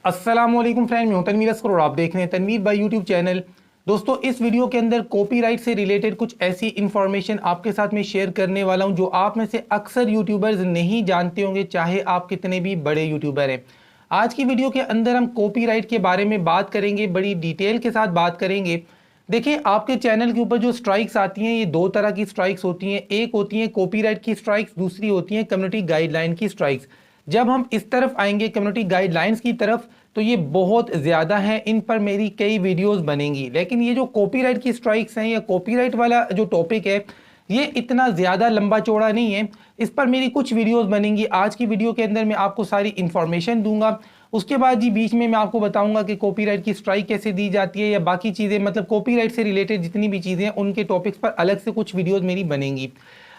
अस्सलामुअलैकुम फ्रेंड, मैं हूं तनवीर अस्कर और आप देख रहे हैं तनवीर बाय यूट्यूब चैनल। दोस्तों, इस वीडियो के अंदर कॉपीराइट से रिलेटेड कुछ ऐसी इंफॉर्मेशन आपके साथ में शेयर करने वाला हूं जो आप में से अक्सर यूट्यूबर्स नहीं जानते होंगे, चाहे आप कितने भी बड़े यूट्यूबर हैं। आज की वीडियो के अंदर हम कॉपीराइट के बारे में बात करेंगे, बड़ी डिटेल के साथ बात करेंगे। देखिए, आपके चैनल के ऊपर जो स्ट्राइक्स आती हैं, ये दो तरह की स्ट्राइक्स होती हैं। एक होती है कॉपीराइट की स्ट्राइक्स, दूसरी होती है कम्युनिटी गाइडलाइन की स्ट्राइक्स। जब हम इस तरफ आएंगे कम्युनिटी गाइडलाइंस की तरफ, तो ये बहुत ज़्यादा है, इन पर मेरी कई वीडियोस बनेंगी। लेकिन ये जो कॉपीराइट की स्ट्राइक्स हैं या कॉपीराइट वाला जो टॉपिक है, ये इतना ज़्यादा लंबा चौड़ा नहीं है। इस पर मेरी कुछ वीडियोस बनेंगी। आज की वीडियो के अंदर मैं आपको सारी इन्फॉर्मेशन दूंगा। उसके बाद जी बीच में मैं आपको बताऊंगा कि कॉपीराइट की स्ट्राइक कैसे दी जाती है या बाकी चीज़ें, मतलब कॉपीराइट से रिलेटेड जितनी भी चीज़ें हैं उनके टॉपिक्स पर अलग से कुछ वीडियोज़ मेरी बनेंगी।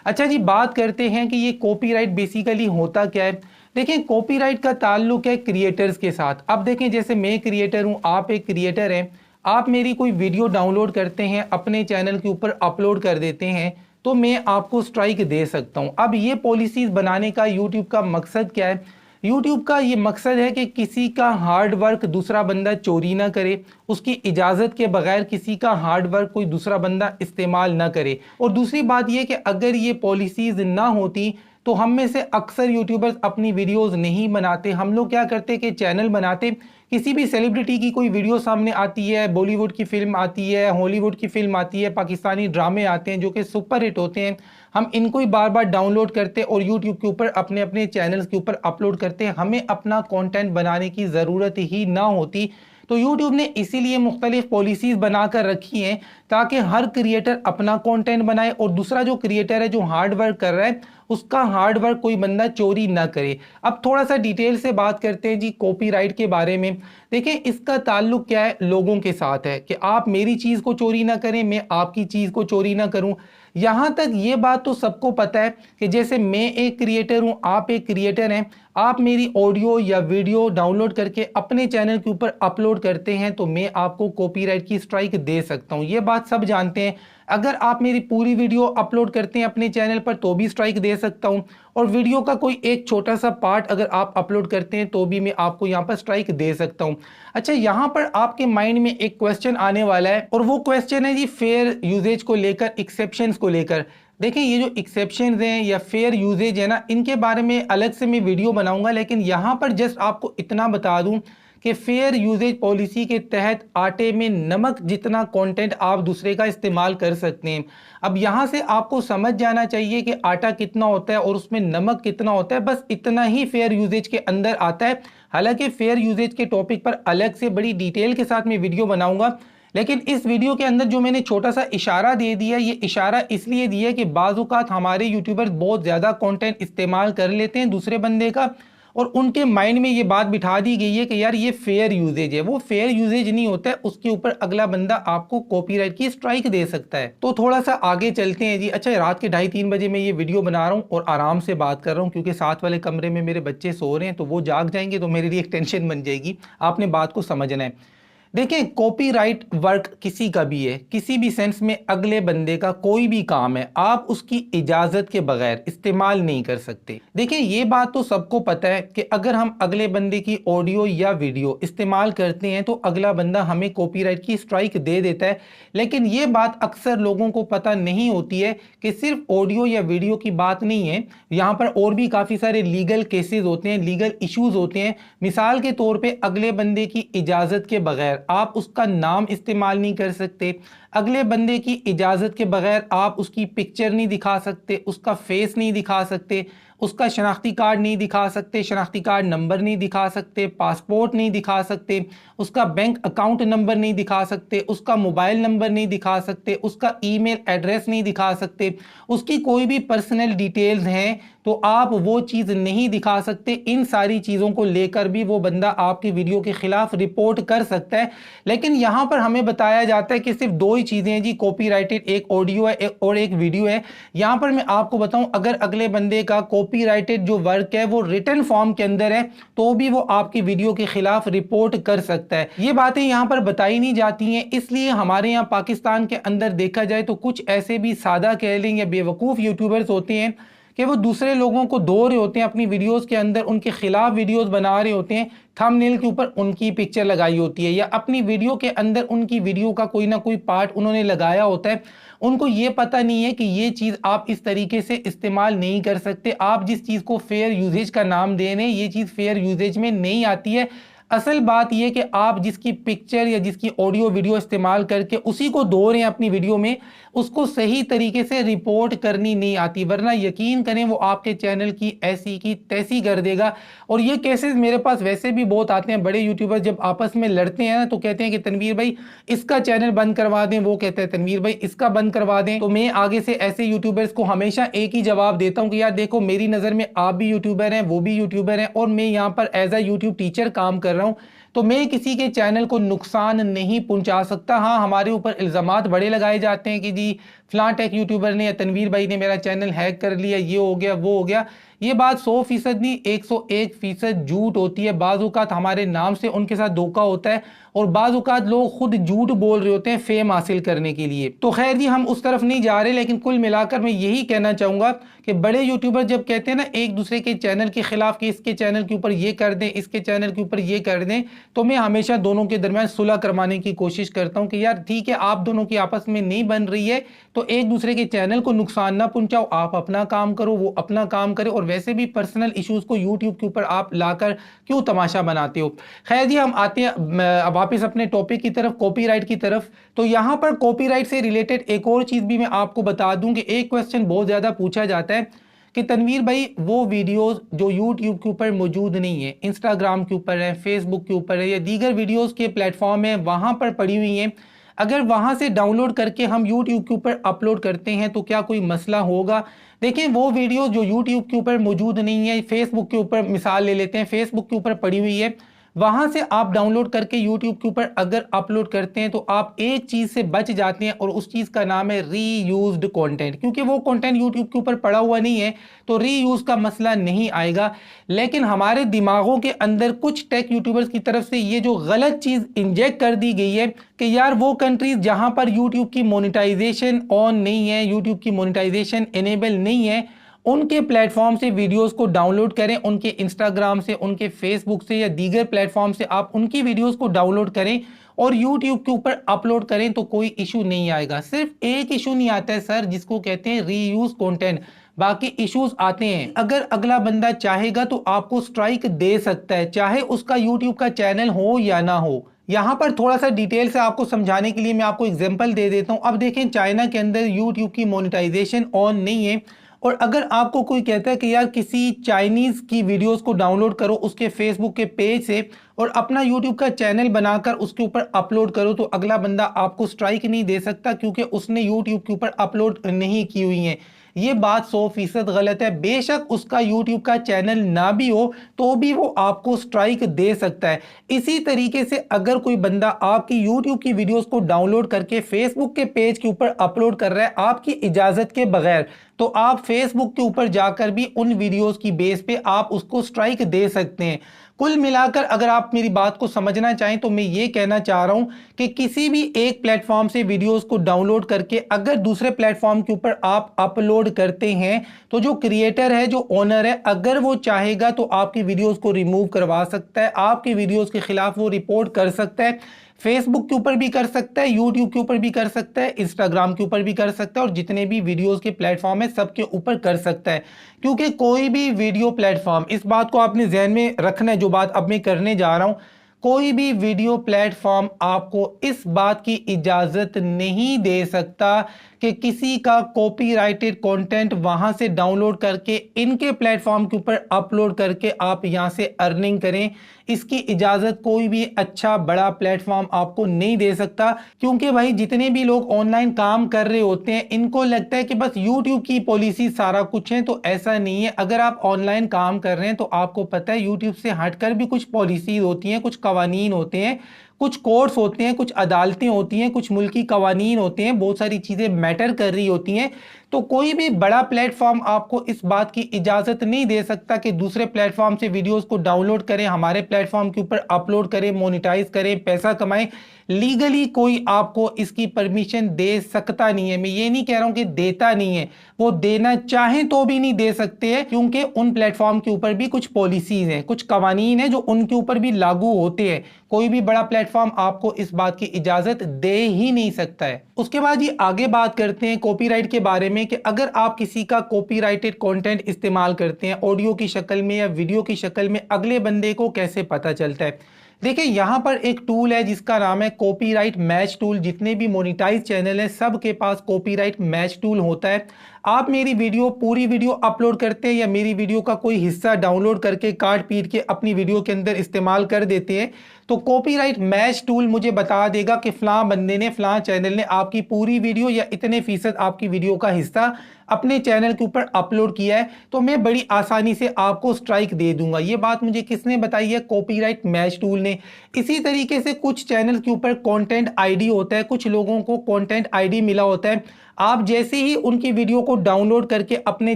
अच्छा जी, बात करते हैं कि ये कॉपीराइट बेसिकली होता क्या है। देखिए, कॉपीराइट का ताल्लुक है क्रिएटर्स के साथ। अब देखें, जैसे मैं क्रिएटर हूं, आप एक क्रिएटर हैं, आप मेरी कोई वीडियो डाउनलोड करते हैं, अपने चैनल के ऊपर अपलोड कर देते हैं, तो मैं आपको स्ट्राइक दे सकता हूं। अब ये पॉलिसीज बनाने का यूट्यूब का मकसद क्या है? यूट्यूब का ये मकसद है कि किसी का हार्ड वर्क दूसरा बंदा चोरी ना करे, उसकी इजाज़त के बगैर किसी का हार्ड वर्क कोई दूसरा बंदा इस्तेमाल ना करे। और दूसरी बात यह कि अगर ये पॉलिसीज़ ना होती तो हम में से अक्सर यूट्यूबर्स अपनी वीडियोस नहीं बनाते। हम लोग क्या करते कि चैनल बनाते, किसी भी सेलिब्रिटी की कोई वीडियो सामने आती है, बॉलीवुड की फिल्म आती है, हॉलीवुड की फिल्म आती है, पाकिस्तानी ड्रामे आते हैं जो कि सुपर हिट होते हैं, हम इनको ही बार बार डाउनलोड करते और यूट्यूब के ऊपर अपने अपने चैनल्स के ऊपर अपलोड करते हैं। हमें अपना कंटेंट बनाने की ज़रूरत ही ना होती। तो यूट्यूब ने इसीलिए मुख्तलिफ पॉलिसीज़ बनाकर रखी हैं ताकि हर क्रिएटर अपना कंटेंट बनाए और दूसरा जो क्रिएटर है जो हार्ड वर्क कर रहा है उसका हार्ड वर्क कोई बंदा चोरी ना करे। अब थोड़ा सा डिटेल से बात करते हैं जी कॉपीराइट के बारे में। देखें, इसका ताल्लुक क्या है, लोगों के साथ है कि आप मेरी चीज़ को चोरी ना करें, मैं आपकी चीज़ को चोरी ना करूं। यहाँ तक ये बात तो सबको पता है कि जैसे मैं एक क्रिएटर हूँ, आप एक क्रिएटर हैं, आप मेरी ऑडियो या वीडियो डाउनलोड करके अपने चैनल के ऊपर अपलोड करते हैं तो मैं आपको कॉपीराइट की स्ट्राइक दे सकता हूँ। ये बात सब जानते हैं। अगर आप मेरी पूरी वीडियो अपलोड करते हैं अपने चैनल पर तो भी स्ट्राइक दे सकता हूँ, और वीडियो का कोई एक छोटा सा पार्ट अगर आप अपलोड करते हैं तो भी मैं आपको यहाँ पर स्ट्राइक दे सकता हूँ। अच्छा, यहाँ पर आपके माइंड में एक क्वेश्चन आने वाला है और वो क्वेश्चन है जी फेयर यूजेज को लेकर, एक्सेप्शंस को लेकर। देखिए, ये जो एक्सेप्शंस हैं या फेयर यूजेज है ना, इनके बारे में अलग से मैं वीडियो बनाऊंगा, लेकिन यहाँ पर जस्ट आपको इतना बता दूं कि फेयर यूजेज पॉलिसी के तहत आटे में नमक जितना कंटेंट आप दूसरे का इस्तेमाल कर सकते हैं। अब यहाँ से आपको समझ जाना चाहिए कि आटा कितना होता है और उसमें नमक कितना होता है, बस इतना ही फेयर यूजेज के अंदर आता है। हालांकि फेयर यूजेज के टॉपिक पर अलग से बड़ी डिटेल के साथ मैं वीडियो बनाऊंगा, लेकिन इस वीडियो के अंदर जो मैंने छोटा सा इशारा दे दिया, ये इशारा इसलिए दिया कि बाज़-औक़ात हमारे यूट्यूबर्स बहुत ज़्यादा कंटेंट इस्तेमाल कर लेते हैं दूसरे बंदे का और उनके माइंड में ये बात बिठा दी गई है कि यार ये फेयर यूजेज है। वो फेयर यूजेज नहीं होता है, उसके ऊपर अगला बंदा आपको कॉपीराइट की स्ट्राइक दे सकता है। तो थोड़ा सा आगे चलते हैं जी। अच्छा, रात के 2:30-3 बजे मैं ये वीडियो बना रहा हूँ और आराम से बात कर रहा हूँ क्योंकि साथ वाले कमरे में मेरे बच्चे सो रहे हैं, तो वो जाग जाएंगे तो मेरे लिए एक टेंशन बन जाएगी। आपने बात को समझना है। देखिए, कॉपीराइट वर्क किसी का भी है, किसी भी सेंस में अगले बंदे का कोई भी काम है, आप उसकी इजाजत के बगैर इस्तेमाल नहीं कर सकते। देखिए, ये बात तो सबको पता है कि अगर हम अगले बंदे की ऑडियो या वीडियो इस्तेमाल करते हैं तो अगला बंदा हमें कॉपीराइट की स्ट्राइक दे देता है। लेकिन ये बात अक्सर लोगों को पता नहीं होती है कि सिर्फ ऑडियो या वीडियो की बात नहीं है, यहाँ पर और भी काफ़ी सारे लीगल केसेस होते हैं, लीगल इश्यूज होते हैं। मिसाल के तौर पर अगले बंदे की इजाज़त के बगैर आप उसका नाम इस्तेमाल नहीं कर सकते, अगले बंदे की इजाज़त के बगैर आप उसकी पिक्चर नहीं दिखा सकते, उसका फेस नहीं दिखा सकते, उसका शनाख्ती कार्ड नहीं दिखा सकते, शनाख्ती कार्ड नंबर नहीं दिखा सकते, पासपोर्ट नहीं दिखा सकते, उसका बैंक अकाउंट नंबर नहीं दिखा सकते, उसका मोबाइल नंबर नहीं दिखा सकते, उसका ईमेल एड्रेस नहीं दिखा सकते, उसकी कोई भी पर्सनल डिटेल्स हैं तो आप वो चीज़ नहीं दिखा सकते। इन सारी चीज़ों को लेकर भी वो बंदा आपकी वीडियो के खिलाफ रिपोर्ट कर सकता है। लेकिन यहाँ पर हमें बताया जाता है कि सिर्फ दो ही चीज़ें हैं जी कॉपीराइटेड, एक ऑडियो है और एक वीडियो है। यहाँ पर मैं आपको बताऊं, अगर अगले बंदे का कॉपीराइटेड जो वर्क है वो रिटन फॉर्म के अंदर है तो भी वो आपकी वीडियो के खिलाफ रिपोर्ट कर सकता है। ये बातें यहाँ पर बताई नहीं जाती हैं, इसलिए हमारे यहाँ पाकिस्तान के अंदर देखा जाए तो कुछ ऐसे भी सादा कह लें या बेवकूफ़ यूट्यूबर्स होते हैं कि वो दूसरे लोगों को धो रहे होते हैं अपनी वीडियोस के अंदर, उनके खिलाफ वीडियोस बना रहे होते हैं, थंबनेल के ऊपर उनकी पिक्चर लगाई होती है या अपनी वीडियो के अंदर उनकी वीडियो का कोई ना कोई पार्ट उन्होंने लगाया होता है। उनको ये पता नहीं है कि ये चीज़ आप इस तरीके से इस्तेमाल नहीं कर सकते। आप जिस चीज़ को फेयर यूजेज का नाम दे रहे हैं, ये चीज़ फेयर यूजेज में नहीं आती है। असल बात यह कि आप जिसकी पिक्चर या जिसकी ऑडियो वीडियो इस्तेमाल करके उसी को धो रहे हैं अपनी वीडियो में, उसको सही तरीके से रिपोर्ट करनी नहीं आती, वरना यकीन करें वो आपके चैनल की ऐसी की तैसी कर देगा। और ये केसेस मेरे पास वैसे भी बहुत आते हैं। बड़े यूट्यूबर जब आपस में लड़ते हैं ना तो कहते हैं कि तनवीर भाई इसका चैनल बंद करवा दें, वो कहते हैं तनवीर भाई इसका बंद करवा दें। तो मैं आगे से ऐसे यूट्यूबर्स को हमेशा एक ही जवाब देता हूँ कि यार देखो, मेरी नज़र में आप भी यूट्यूबर हैं, वो भी यूट्यूबर हैं, और मैं यहाँ पर एज अ यूट्यूब टीचर काम कर रहा हूँ, तो मैं किसी के चैनल को नुकसान नहीं पहुंचा सकता। हाँ, हमारे ऊपर इल्ज़ामात बड़े लगाए जाते हैं कि जी फलां टेक यूट्यूबर ने या तनवीर भाई ने मेरा चैनल हैक कर लिया, ये हो गया वो हो गया। ये बात 100% नहीं 101% झूठ होती है। बाज़ औक़ात हमारे नाम से उनके साथ धोखा होता है और बाज़ औक़ात लोग खुद झूठ बोल रहे होते हैं फेम हासिल करने के लिए। तो खैर जी, हम उस तरफ नहीं जा रहे, लेकिन कुल मिलाकर मैं यही कहना चाहूँगा कि बड़े यूट्यूबर जब कहते हैं ना एक दूसरे के चैनल के खिलाफ कि इसके चैनल के ऊपर ये कर दें, इसके चैनल के ऊपर ये कर दें, तो मैं हमेशा दोनों के दरमियान सुलह करवाने की कोशिश करता हूँ कि यार ठीक है, आप दोनों की आपस में नहीं बन रही है तो एक दूसरे के चैनल को नुकसान ना पहुंचाओ, आप अपना काम करो, वो अपना काम करे। और वैसे भी पर्सनल इश्यूज को यूट्यूब के ऊपर आप लाकर क्यों तमाशा बनाते हो। खैर जी, हम आते हैं वापस अपने टॉपिक की तरफ, कॉपीराइट की तरफ। तो यहाँ पर कॉपीराइट से रिलेटेड एक और चीज़ भी मैं आपको बता दूं कि एक क्वेश्चन बहुत ज़्यादा पूछा जाता है कि तनवीर भाई वो वीडियोस जो यूट्यूब के ऊपर मौजूद नहीं है, इंस्टाग्राम के ऊपर है, फेसबुक के ऊपर है या दीगर वीडियोस के प्लेटफॉर्म है, वहाँ पर पड़ी हुई हैं, अगर वहाँ से डाउनलोड करके हम यूट्यूब के ऊपर अपलोड करते हैं तो क्या कोई मसला होगा। देखिए, वो वीडियो जो यूट्यूब के ऊपर मौजूद नहीं है, फेसबुक के ऊपर मिसाल ले लेते हैं, फेसबुक के ऊपर पड़ी हुई है, वहां से आप डाउनलोड करके यूट्यूब के ऊपर अगर अपलोड करते हैं तो आप एक चीज से बच जाते हैं और उस चीज का नाम है रीयूज्ड कंटेंट। क्योंकि वो कंटेंट यूट्यूब के ऊपर पड़ा हुआ नहीं है तो रीयूज का मसला नहीं आएगा। लेकिन हमारे दिमागों के अंदर कुछ टेक यूट्यूबर्स की तरफ से ये जो गलत चीज इंजेक्ट कर दी गई है कि यार वो कंट्रीज जहां पर यूट्यूब की मोनेटाइजेशन ऑन नहीं है, यूट्यूब की मोनेटाइजेशन इनेबल नहीं है, उनके प्लेटफॉर्म से वीडियोस को डाउनलोड करें, उनके इंस्टाग्राम से, उनके फेसबुक से या दीगर प्लेटफॉर्म से आप उनकी वीडियोस को डाउनलोड करें और यूट्यूब के ऊपर अपलोड करें तो कोई इशू नहीं आएगा। सिर्फ एक इशू नहीं आता है सर, जिसको कहते हैं रीयूज कंटेंट, बाकी इश्यूज आते हैं। अगर अगला बंदा चाहेगा तो आपको स्ट्राइक दे सकता है, चाहे उसका यूट्यूब का चैनल हो या ना हो। यहां पर थोड़ा सा डिटेल से आपको समझाने के लिए मैं आपको एग्जांपल दे देता हूं। अब देखें, चाइना के अंदर यूट्यूब की मोनेटाइजेशन ऑन नहीं है और अगर आपको कोई कहता है कि यार किसी चाइनीज़ की वीडियोस को डाउनलोड करो उसके फेसबुक के पेज से और अपना यूट्यूब का चैनल बनाकर उसके ऊपर अपलोड करो, तो अगला बंदा आपको स्ट्राइक नहीं दे सकता क्योंकि उसने यूट्यूब के ऊपर अपलोड नहीं की हुई है। ये बात 100% गलत है। बेशक उसका यूट्यूब का चैनल ना भी हो तो भी वो आपको स्ट्राइक दे सकता है। इसी तरीके से अगर कोई बंदा आपकी यूट्यूब की वीडियोस को डाउनलोड करके फेसबुक के पेज के ऊपर अपलोड कर रहा है आपकी इजाजत के बगैर, तो आप फेसबुक के ऊपर जाकर भी उन वीडियोस की बेस पे आप उसको स्ट्राइक दे सकते हैं। कुल मिलाकर अगर आप मेरी बात को समझना चाहें तो मैं ये कहना चाह रहा हूं कि किसी भी एक प्लेटफॉर्म से वीडियोस को डाउनलोड करके अगर दूसरे प्लेटफॉर्म के ऊपर आप अपलोड करते हैं तो जो क्रिएटर है, जो ओनर है, अगर वो चाहेगा तो आपकी वीडियोस को रिमूव करवा सकता है, आपकी वीडियोस के खिलाफ वो रिपोर्ट कर सकता है। फेसबुक के ऊपर भी कर सकता है, यूट्यूब के ऊपर भी कर सकता है, इंस्टाग्राम के ऊपर भी कर सकता है और जितने भी वीडियोस के प्लेटफॉर्म है सबके ऊपर कर सकता है। क्योंकि कोई भी वीडियो प्लेटफॉर्म, इस बात को आपने ध्यान में रखना है जो बात अब मैं करने जा रहा हूं, कोई भी वीडियो प्लेटफॉर्म आपको इस बात की इजाजत नहीं दे सकता कि किसी का कॉपीराइटेड कंटेंट वहां से डाउनलोड करके इनके प्लेटफॉर्म के ऊपर अपलोड करके आप यहां से अर्निंग करें। इसकी इजाजत कोई भी अच्छा बड़ा प्लेटफॉर्म आपको नहीं दे सकता। क्योंकि भाई जितने भी लोग ऑनलाइन काम कर रहे होते हैं इनको लगता है कि बस यूट्यूब की पॉलिसी सारा कुछ है, तो ऐसा नहीं है। अगर आप ऑनलाइन काम कर रहे हैं तो आपको पता है यूट्यूब से हटकर भी कुछ पॉलिसीज होती हैं, कुछ कवानीन होते हैं, कुछ कोर्ट्स होते हैं, कुछ अदालतें होती हैं, कुछ मुल्की कवानीन होते हैं, बहुत सारी चीज़ें मैटर कर रही होती हैं। तो कोई भी बड़ा प्लेटफॉर्म आपको इस बात की इजाज़त नहीं दे सकता कि दूसरे प्लेटफॉर्म से वीडियोस को डाउनलोड करें, हमारे प्लेटफॉर्म के ऊपर अपलोड करें, मोनेटाइज करें, पैसा कमाएं। लीगली कोई आपको इसकी परमिशन दे सकता नहीं है। मैं ये नहीं कह रहा हूं कि देता नहीं है, वो देना चाहें तो भी नहीं दे सकते हैं, क्योंकि उन प्लेटफॉर्म के ऊपर भी कुछ पॉलिसीज हैं, कुछ कवानीन हैं जो उनके ऊपर भी लागू होते हैं। कोई भी बड़ा प्लेटफॉर्म आपको इस बात की इजाजत दे ही नहीं सकता है। उसके बाद ये आगे बात करते हैं कॉपीराइट के बारे में कि अगर आप किसी का कॉपीराइटेड कंटेंट इस्तेमाल करते हैं ऑडियो की शक्ल में या वीडियो की शक्ल में, अगले बंदे को कैसे पता चलता है। देखिए यहाँ पर एक टूल है जिसका नाम है कॉपीराइट मैच टूल। जितने भी मोनेटाइज चैनल हैं सब के पास कॉपीराइट मैच टूल होता है। आप मेरी वीडियो पूरी वीडियो अपलोड करते हैं या मेरी वीडियो का कोई हिस्सा डाउनलोड करके काट पीट के अपनी वीडियो के अंदर इस्तेमाल कर देते हैं, तो कॉपीराइट मैच टूल मुझे बता देगा कि फलां बंदे ने, फलां चैनल ने आपकी पूरी वीडियो या इतने फीसद आपकी वीडियो का हिस्सा अपने चैनल के ऊपर अपलोड किया है, तो मैं बड़ी आसानी से आपको स्ट्राइक दे दूंगा। ये बात मुझे किसने बताई है? कॉपीराइट मैच टूल ने। इसी तरीके से कुछ चैनल के ऊपर कंटेंट आईडी होता है, कुछ लोगों को कंटेंट आईडी मिला होता है। आप जैसे ही उनकी वीडियो को डाउनलोड करके अपने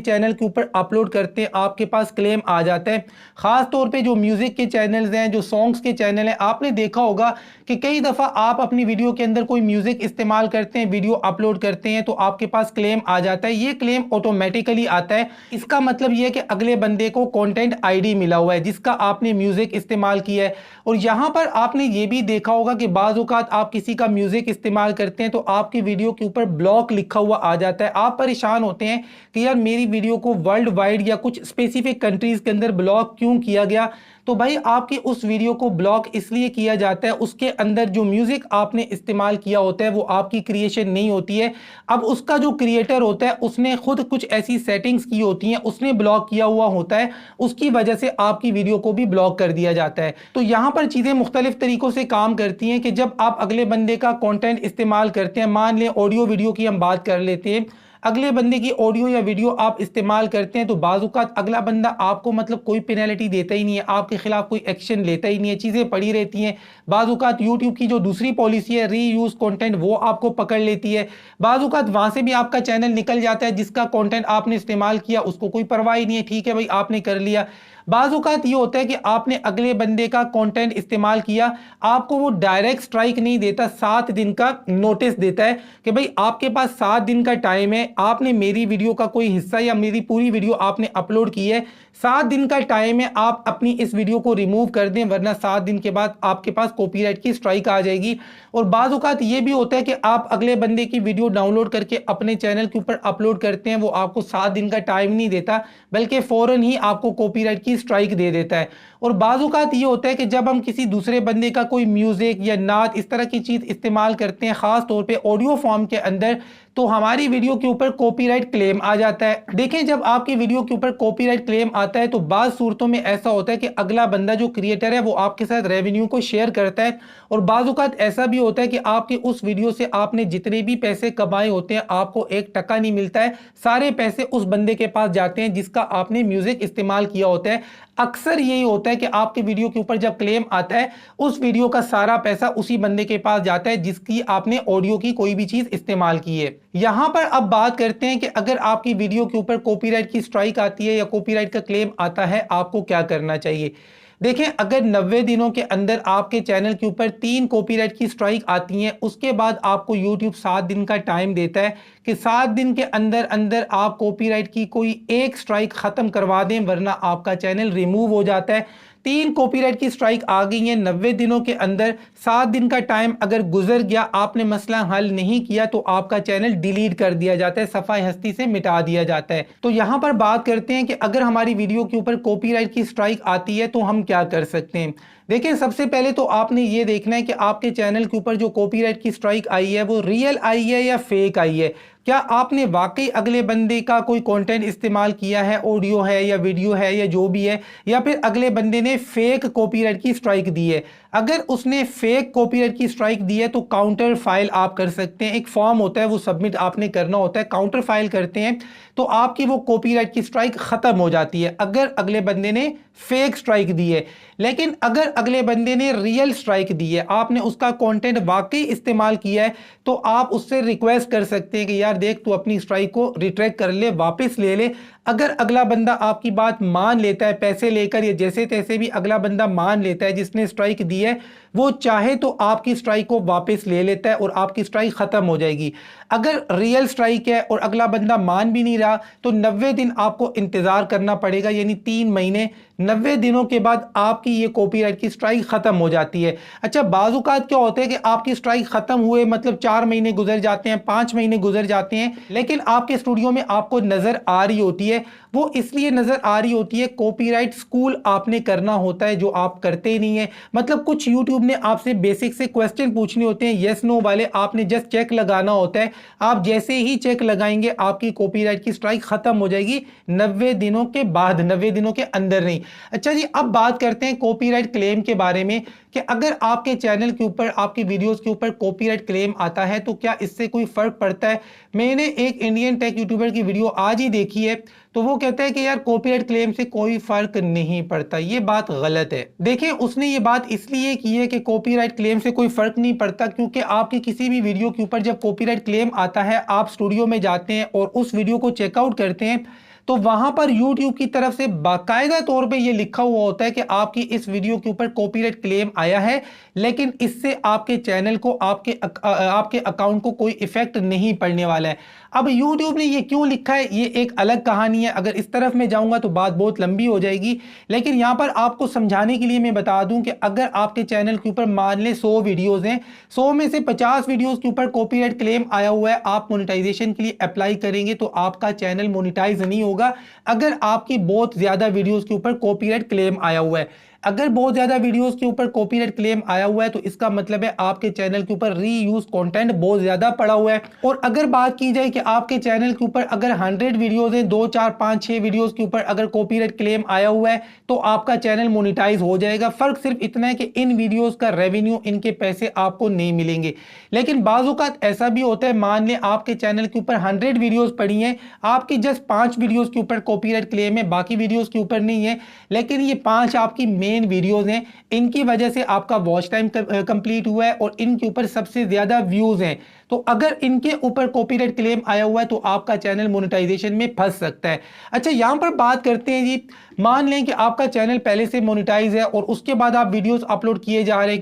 चैनल के ऊपर अपलोड करते हैं, आपके पास क्लेम आ जाता है। खास तौर पे जो म्यूजिक के चैनल्स हैं, जो सॉन्ग्स के चैनल हैं, आपने देखा होगा कि कई दफा आप अपनी वीडियो के अंदर कोई म्यूजिक इस्तेमाल करते हैं, वीडियो अपलोड करते हैं, तो आपके पास क्लेम आ जाता है। ये क्लेम ऑटोमेटिकली आता है। इसका मतलब यह है कि अगले बंदे को कंटेंट आईडी मिला हुआ है जिसका आपने म्यूजिक इस्तेमाल किया है। और यहां पर आपने ये भी देखा होगा कि बाज़ औक़ात आप किसी का म्यूजिक इस्तेमाल करते हैं तो आपकी वीडियो के ऊपर ब्लॉक लिखा हुआ आ जाता है। आप परेशान होते हैं कि यार मेरी वीडियो को वर्ल्ड वाइड या कुछ स्पेसिफिक कंट्रीज के अंदर ब्लॉक क्यों किया गया। तो भाई आपकी उस वीडियो को ब्लॉक इसलिए किया जाता है, उसके अंदर जो म्यूजिक आपने इस्तेमाल किया होता है वो आपकी क्रिएशन नहीं होती है। अब उसका जो क्रिएटर होता है उसने खुद कुछ ऐसी सेटिंग्स की होती हैं, उसने ब्लॉक किया हुआ होता है, उसकी वजह से आपकी वीडियो को भी ब्लॉक कर दिया जाता है। तो यहां पर चीजें मुख्तलिफ तरीकों से काम करती हैं कि जब आप अगले बंदे का कंटेंट इस्तेमाल करते हैं, मान लें ऑडियो वीडियो की हम बात कर लेते हैं, अगले बंदे की ऑडियो या वीडियो आप इस्तेमाल करते हैं, तो बाज़-औक़ात अगला बंदा आपको मतलब कोई पेनल्टी देता ही नहीं है, आपके खिलाफ कोई एक्शन लेता ही नहीं है, चीज़ें पड़ी रहती हैं। बाज़-औक़ात यूट्यूब की जो दूसरी पॉलिसी है रीयूज़ कंटेंट, वो आपको पकड़ लेती है। बाज़-औक़ात वहाँ से भी आपका चैनल निकल जाता है, जिसका कंटेंट आपने इस्तेमाल किया उसको कोई परवाह ही नहीं है, ठीक है भाई आपने कर लिया। बाज़ औक़ात ये होता है कि आपने अगले बंदे का कंटेंट इस्तेमाल किया, आपको वो डायरेक्ट स्ट्राइक नहीं देता, 7 दिन का नोटिस देता है कि भाई आपके पास 7 दिन का टाइम है, आपने मेरी वीडियो का कोई हिस्सा या मेरी पूरी वीडियो आपने अपलोड की है, 7 दिन का टाइम है, आप अपनी इस वीडियो को रिमूव कर दें, वरना 7 दिन के बाद आपके पास कॉपीराइट की स्ट्राइक आ जाएगी। और बाज़ औक़ात ये भी होता है कि आप अगले बंदे की वीडियो डाउनलोड करके अपने चैनल के ऊपर अपलोड करते हैं, वो आपको 7 दिन का टाइम नहीं देता, बल्कि फ़ौरन ही आपको कॉपीराइट की स्ट्राइक दे देता है। और बाज़ औक़ात ये होता है कि जब हम किसी दूसरे बंदे का कोई म्यूजिक या नात इस तरह की चीज़ इस्तेमाल करते हैं, ख़ास तौर पे ऑडियो फॉर्म के अंदर, तो हमारी वीडियो के ऊपर कॉपीराइट क्लेम आ जाता है। देखें, जब आपकी वीडियो के ऊपर कॉपीराइट क्लेम आता है तो बाज़ सूरतों में ऐसा होता है कि अगला बंदा जो क्रिएटर है वो आपके साथ रेवेन्यू को शेयर करता है, और बाज़ औक़ात ऐसा भी होता है कि आपके उस वीडियो से आपने जितने भी पैसे कमाए होते हैं आपको 1 टका नहीं मिलता है, सारे पैसे उस बंदे के पास जाते हैं जिसका आपने म्यूजिक इस्तेमाल किया होता है। अक्सर यही होता है कि आपके वीडियो के ऊपर जब क्लेम आता है उस वीडियो का सारा पैसा उसी बंदे के पास जाता है जिसकी आपने ऑडियो की कोई भी चीज इस्तेमाल की है। यहां पर अब बात करते हैं कि अगर आपकी वीडियो के ऊपर कॉपीराइट की स्ट्राइक आती है या कॉपीराइट का क्लेम आता है, आपको क्या करना चाहिए। देखें, अगर 90 दिनों के अंदर आपके चैनल के ऊपर 3 कॉपीराइट की स्ट्राइक आती हैं, उसके बाद आपको YouTube 7 दिन का टाइम देता है कि 7 दिन के अंदर अंदर आप कॉपीराइट की कोई एक स्ट्राइक खत्म करवा दें, वरना आपका चैनल रिमूव हो जाता है। 3 कॉपीराइट की स्ट्राइक आ गई है 90 दिनों के अंदर, 7 दिन का टाइम अगर गुजर गया, आपने मसला हल नहीं किया, तो आपका चैनल डिलीट कर दिया जाता है, सफाई हस्ती से मिटा दिया जाता है। तो यहां पर बात करते हैं कि अगर हमारी वीडियो के ऊपर कॉपीराइट की स्ट्राइक आती है तो हम क्या कर सकते हैं। देखिए, सबसे पहले तो आपने ये देखना है कि आपके चैनल के ऊपर जो कॉपीराइट की स्ट्राइक आई है वो रियल आई है या फेक आई है। क्या आपने वाकई अगले बंदे का कोई कंटेंट इस्तेमाल किया है, ऑडियो है या वीडियो है या जो भी है, या फिर अगले बंदे ने फेक कॉपीराइट की स्ट्राइक दी है। अगर उसने फेक कॉपीराइट की स्ट्राइक दी है तो काउंटर फाइल आप कर सकते हैं। एक फॉर्म होता है, वो सबमिट आपने करना होता है। काउंटर फाइल करते हैं तो आपकी वो कॉपीराइट की स्ट्राइक खत्म हो जाती है अगर अगले बंदे ने फेक स्ट्राइक दी है। लेकिन अगर अगले बंदे ने रियल स्ट्राइक दी है, आपने उसका कंटेंट वाकई इस्तेमाल किया है, तो आप उससे रिक्वेस्ट कर सकते हैं कि यार देख, तू अपनी स्ट्राइक को रिट्रैक्ट कर ले, वापस ले ले। अगर अगला बंदा आपकी बात मान लेता है, पैसे लेकर या जैसे तैसे भी अगला बंदा मान लेता है, जिसने स्ट्राइक दी है, वो चाहे तो आपकी स्ट्राइक को वापस ले लेता है और आपकी स्ट्राइक खत्म हो जाएगी। अगर रियल स्ट्राइक है और अगला बंदा मान भी नहीं रहा तो 90 दिन आपको इंतजार करना पड़ेगा, यानी 3 महीने। 90 दिनों के बाद आपकी ये कॉपीराइट की स्ट्राइक खत्म हो जाती है। अच्छा, बाजुकात क्या होते हैं कि आपकी स्ट्राइक खत्म हुए मतलब 4 महीने गुजर जाते हैं, 5 महीने गुजर जाते हैं, लेकिन आपके स्टूडियो में आपको नजर आ रही होती है। वो इसलिए नजर आ रही होती है, कॉपीराइट स्कूल आपने करना होता है जो आप करते ही नहीं है। मतलब कुछ यूट्यूब ने आपसे बेसिक से क्वेश्चन पूछने होते हैं, यस नो वाले, आपने जस्ट चेक लगाना होता है। आप जैसे ही चेक लगाएंगे आपकी कॉपीराइट की स्ट्राइक खत्म हो जाएगी 90 दिनों के बाद, 90 दिनों के अंदर नहीं। अच्छा जी, अब बात करते हैं कॉपीराइट क्लेम के बारे में कि अगर आपके चैनल के ऊपर, आपकी वीडियोस के ऊपर कॉपीराइट क्लेम आता है तो क्या इससे कोई फर्क पड़ता है। मैंने एक इंडियन टेक यूट्यूबर की वीडियो आज ही देखी है, तो वो कहता है कि यार कॉपीराइट क्लेम से कोई फर्क नहीं पड़ता। ये बात गलत है। देखिए, उसने ये बात इसलिए की है कि कॉपीराइट क्लेम से कोई फर्क नहीं पड़ता क्योंकि आपकी किसी भी वीडियो के ऊपर जब कॉपीराइट क्लेम आता है, आप स्टूडियो में जाते हैं और उस वीडियो को चेकआउट करते हैं, तो वहां पर YouTube की तरफ से बाकायदा तौर पे ये लिखा हुआ होता है कि आपकी इस वीडियो के ऊपर कॉपीराइट क्लेम आया है, लेकिन इससे आपके चैनल को, आपके अकाउंट को कोई इफेक्ट नहीं पड़ने वाला है। अब YouTube ने ये क्यों लिखा है, ये एक अलग कहानी है। अगर इस तरफ मैं जाऊंगा तो बात बहुत लंबी हो जाएगी, लेकिन यहां पर आपको समझाने के लिए मैं बता दूं कि अगर आपके चैनल के ऊपर मान लें 100 वीडियोस हैं, 100 में से 50 वीडियोस के ऊपर कॉपीराइट क्लेम आया हुआ है, आप मोनेटाइजेशन के लिए अप्लाई करेंगे तो आपका चैनल मोनेटाइज नहीं होगा अगर आपकी बहुत ज्यादा वीडियोस के ऊपर कॉपीराइट क्लेम आया हुआ है। अगर बहुत ज्यादा वीडियोस के ऊपर कॉपीराइट क्लेम आया हुआ है तो इसका मतलब है आपके चैनल के ऊपर रीयूज कंटेंट बहुत ज्यादा पड़ा हुआ है। और अगर बात की जाए कि आपके चैनल के ऊपर अगर 100 वीडियोस हैं, 2 4 5 6 वीडियोस के ऊपर अगर कॉपीराइट क्लेम आया हुआ है तो आपका चैनल मोनेटाइज हो जाएगा। फर्क सिर्फ इतना है कि इन वीडियोस का रेवेन्यू, इनके पैसे आपको नहीं मिलेंगे। लेकिन बाज़-औक़ात ऐसा भी होता है, मान लें आपके चैनल के ऊपर 100 वीडियोस पड़ी हैं, आपकी जस्ट 5 वीडियोस के ऊपर कॉपीराइट क्लेम है, बाकी वीडियोस के ऊपर नहीं है, लेकिन ये 5 आपकी मेन वीडियोस हैं, इनकी वजह से आपका वॉच टाइम कंप्लीट हुआ है और इनके ऊपर सबसे ज्यादा व्यूज हैं। तो अगर इनके ऊपर कॉपीराइट क्लेम आया हुआ है तो आपका चैनल मोनेटाइजेशन में फंस सकता है। अच्छा, यहां पर बात करते हैं जी, मान लें कि आपका चैनल पहले से मोनेटाइज है और उसके बाद आप वीडियोस अपलोड किए जा रहे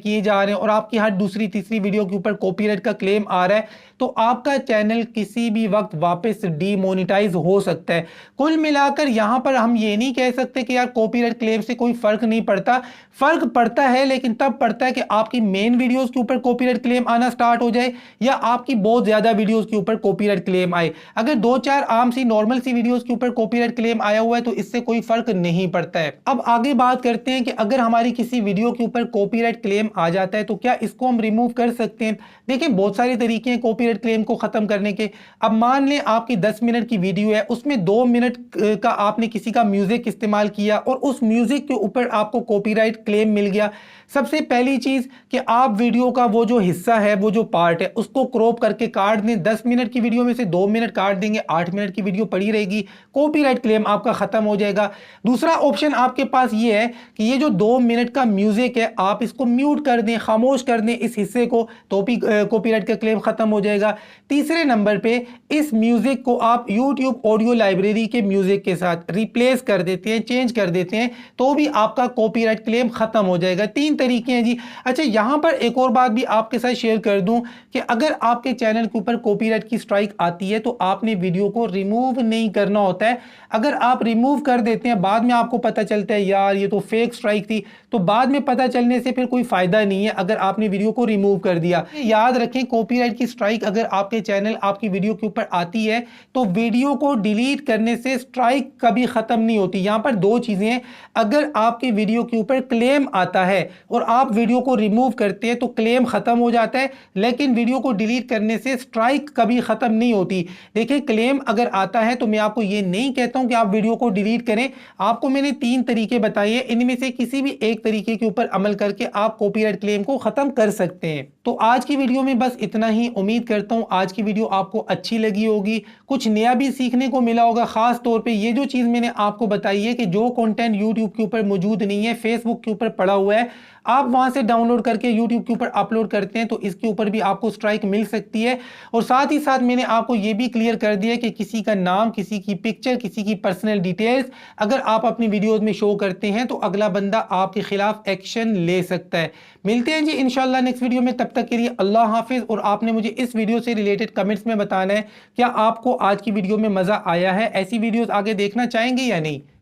हैं और आपकी हर दूसरी तीसरी वीडियो के ऊपर कॉपीराइट का क्लेम आ रहा है, तो आपका चैनल किसी भी वक्त वापस डीमोनेटाइज हो सकता है। कुल मिलाकर यहां पर हम ये नहीं कह सकते कि यार कॉपीराइट क्लेम से कोई फर्क नहीं पड़ता। फर्क पड़ता है, लेकिन तब पड़ता है कि आपकी मेन वीडियोस के ऊपर कॉपीराइट क्लेम आना स्टार्ट हो जाए या आपकी बहुत ज्यादा वीडियोस के ऊपर कॉपीराइट क्लेम आए। अगर 2-4 आम सी नॉर्मल सी वीडियोस के ऊपर कॉपीराइट क्लेम आया हुआ है तो इससे कोई फर्क नहीं पड़ता है। अब आगे बात करते हैं कि अगर हमारी किसी वीडियो के ऊपर कॉपीराइट क्लेम आ जाता है तो क्या इसको हम रिमूव कर सकते हैं। देखिए, बहुत सारे तरीके हैं कॉपीराइट क्लेम को खत्म करने के। अब मान लें आपकी 10 मिनट की वीडियो है, उसमें 2 मिनट का आपने किसी का म्यूजिक इस्तेमाल किया और उस म्यूजिक के ऊपर आपको कॉपीराइट क्लेम मिल गया। सबसे पहली चीज कि आप वीडियो का वो जो हिस्सा है, वो जो पार्ट है, उसको क्रॉप करके काट दें। 10 मिनट की वीडियो में से 2 मिनट काट देंगे, 8 मिनट की वीडियो पड़ी रहेगी, कॉपीराइट क्लेम आपका खत्म हो जाएगा। दूसरा ऑप्शन आपके पास ये है कि ये जो 2 मिनट का म्यूजिक है, आप इसको म्यूट कर दें, खामोश कर दें इस हिस्से को, तो भी कॉपीराइट का क्लेम खत्म हो जाएगा। तीसरे नंबर पे इस म्यूजिक को आप YouTube ऑडियो लाइब्रेरी के म्यूजिक के साथ रिप्लेस कर देते हैं, चेंज कर देते हैं, तो भी आपका कॉपीराइट क्लेम खत्म हो जाएगा। 3 तरीके हैं जी। अच्छा, यहां पर एक और बात भी आपके साथ शेयर कर दूं कि अगर आपके चैनल के ऊपर कॉपीराइट की स्ट्राइक आती है तो आपने वीडियो को रिमूव नहीं करना होता है। अगर आप रिमूव कर देते हैं, बाद बाद में आपको पता चलता है यार ये तो फेक स्ट्राइक थी, तो बाद में पता चलने से फिर कोई फायदा नहीं है अगर आपने वीडियो को रिमूव कर दिया। याद रखें, कॉपीराइट की स्ट्राइक अगर आपके चैनल आपकी वीडियो के ऊपर आती है तो वीडियो को डिलीट करने से स्ट्राइक कभी खत्म नहीं होती। यहां पर दो चीजें हैं, अगर आपके वीडियो के ऊपर क्लेम आता है और आप वीडियो को रिमूव करते हैं तो क्लेम खत्म हो जाता है, लेकिन वीडियो को डिलीट करने से स्ट्राइक कभी खत्म नहीं होती। देखिए, क्लेम अगर आता है तो मैं आपको ये नहीं कहता हूं कि आप वीडियो को डिलीट करें। आपको मैंने 3 तरीके बताए हैं, इनमें से किसी भी एक तरीके के ऊपर अमल करके आप कॉपीराइट क्लेम को खत्म कर सकते हैं। तो आज की वीडियो में बस इतना ही। उम्मीद करता हूं आज की वीडियो आपको अच्छी लगी होगी, कुछ नया भी सीखने को मिला होगा। खास तौर पे ये जो चीज मैंने आपको बताई है कि जो कंटेंट यूट्यूब के ऊपर मौजूद नहीं है, फेसबुक के ऊपर पड़ा हुआ है, आप वहां से डाउनलोड करके यूट्यूब के ऊपर अपलोड करते हैं तो इसके ऊपर भी आपको स्ट्राइक मिल सकती है। और साथ ही साथ मैंने आपको यह भी क्लियर कर दिया कि किसी का नाम, किसी की पिक्चर, किसी की पर्सनल डिटेल्स अगर आप अपनी वीडियोस में शो करते हैं तो अगला बंदा आपके खिलाफ एक्शन ले सकता है। मिलते हैं जी इंशाल्लाह नेक्स्ट वीडियो में, तब तक के लिए अल्लाह हाफिज। और आपने मुझे इस वीडियो से रिलेटेड कमेंट्स में बताना है क्या आपको आज की वीडियो में मजा आया है, ऐसी वीडियोस आगे देखना चाहेंगे या नहीं।